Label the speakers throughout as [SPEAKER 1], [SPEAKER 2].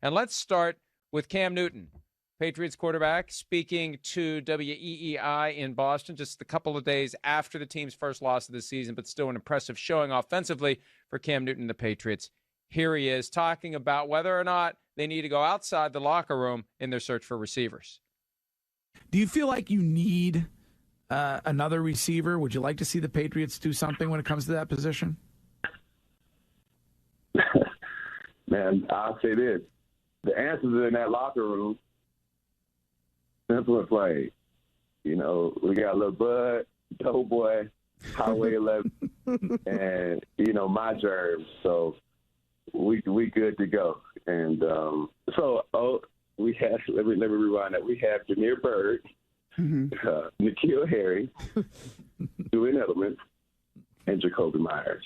[SPEAKER 1] And let's start with Cam Newton, Patriots quarterback, speaking to WEEI in Boston just a couple of days after the team's first loss of the season, but still an impressive showing offensively for Cam Newton and the Patriots. Here he is talking about whether or not they need to go outside the locker room in their search for receivers.
[SPEAKER 2] Do you feel like you need another receiver? Would you like to see the Patriots do something when it comes to that position?
[SPEAKER 3] Man, I'll say this. The answers are in that locker room. Simple and plain. You know, we got Lil Bud, Doughboy, Highway 11, and, my germs. So we good to go. And we have, let me rewind that. We have Jameer Byrd, N'Keal Harry, Julian Edelman, and Jacoby Myers.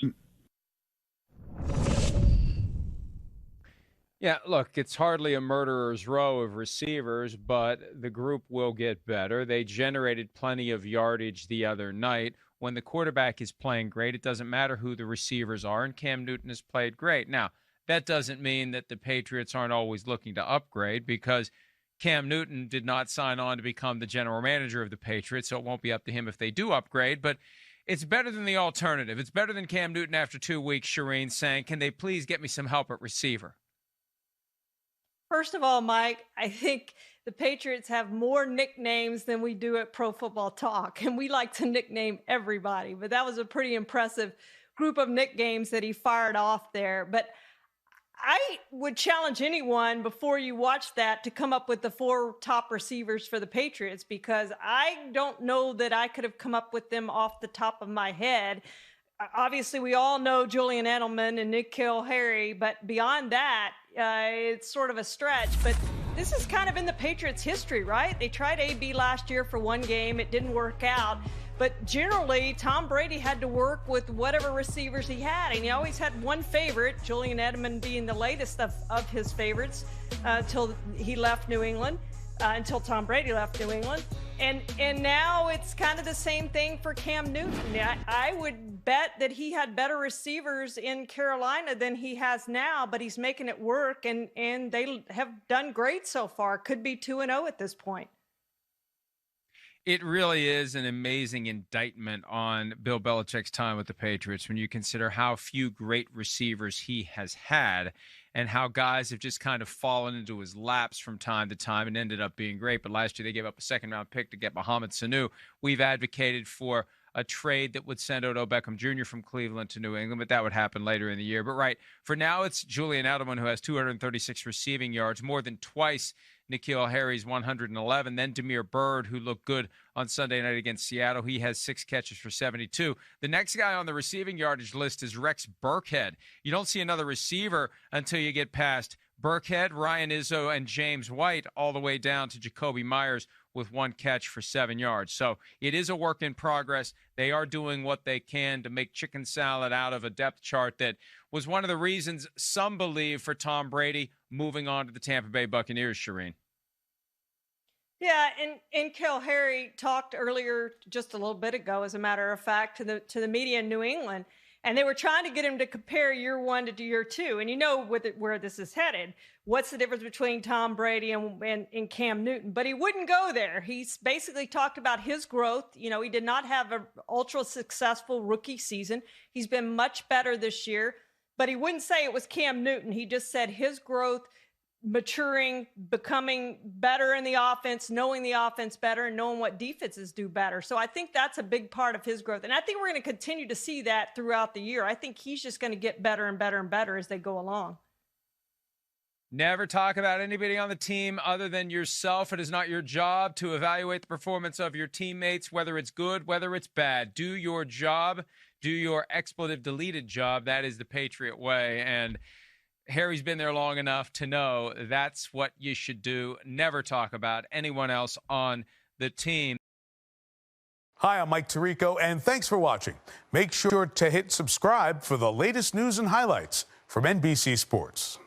[SPEAKER 1] Yeah, look, it's hardly a murderer's row of receivers, but the group will get better. They generated plenty of yardage the other night. When the quarterback is playing great, it doesn't matter who the receivers are, and Cam Newton has played great. Now, that doesn't mean that the Patriots aren't always looking to upgrade, because Cam Newton did not sign on to become the general manager of the Patriots, so it won't be up to him if they do upgrade, but it's better than the alternative. It's better than Cam Newton after 2 weeks, Charean, saying, can they please get me some help at receiver?
[SPEAKER 4] First of all, Mike, I think the Patriots have more nicknames than we do at Pro Football Talk, and we like to nickname everybody. But that was a pretty impressive group of nicknames that he fired off there. But I would challenge anyone before you watch that to come up with the 4 top receivers for the Patriots, because I don't know that I could have come up with them off the top of my head. Obviously, we all know Julian Edelman and N'Keal Harry, but beyond that, it's sort of a stretch. But this is kind of in the Patriots' history, right? They tried AB last year for 1 game. It didn't work out. But generally, Tom Brady had to work with whatever receivers he had. And he always had one favorite, Julian Edelman being the latest of his favorites until he left New England. Until Tom Brady left New England. And now it's kind of the same thing for Cam Newton. I would bet that he had better receivers in Carolina than he has now, but he's making it work, and they have done great so far. Could be 2-0 at this point.
[SPEAKER 1] It really is an amazing indictment on Bill Belichick's time with the Patriots when you consider how few great receivers he has had and how guys have just kind of fallen into his laps from time to time and ended up being great. But last year they gave up a second-round pick to get Mohamed Sanu. We've advocated for a trade that would send Odell Beckham Jr. from Cleveland to New England, but that would happen later in the year. But right, for now it's Julian Edelman, who has 236 receiving yards, more than twice N'Keal Harry's 111. Then Jameer Byrd, who looked good on Sunday night against Seattle. He has 6 catches for 72. The next guy on the receiving yardage list is Rex Burkhead. You don't see another receiver until you get past Burkhead, Ryan Izzo, and James White, all the way down to Jacoby Myers with 1 catch for 7 yards. So it is a work in progress. They are doing what they can to make chicken salad out of a depth chart that was one of the reasons some believe for Tom Brady moving on to the Tampa Bay Buccaneers, Charean.
[SPEAKER 4] Yeah, and N'Keal Harry talked earlier, just a little bit ago, as a matter of fact, to the media in New England, and they were trying to get him to compare year 1 to year 2. And you know where this is headed. What's the difference between Tom Brady and Cam Newton? But he wouldn't go there. He's basically talked about his growth. You know, he did not have an ultra successful rookie season. He's been much better this year, but he wouldn't say it was Cam Newton. He just said his growth, maturing, becoming better in the offense, knowing the offense better, and knowing what defenses do better. So I think that's a big part of his growth. And I think we're going to continue to see that throughout the year. I think he's just going to get better and better and better as they go along.
[SPEAKER 1] Never talk about anybody on the team other than yourself. It is not your job to evaluate the performance of your teammates, whether it's good, whether it's bad. Do your job. Do your expletive deleted job. That is the Patriot way. And Harry's been there long enough to know that's what you should do. Never talk about anyone else on the team.
[SPEAKER 5] Hi, I'm Mike Tirico, and thanks for watching. Make sure to hit subscribe for the latest news and highlights from NBC Sports.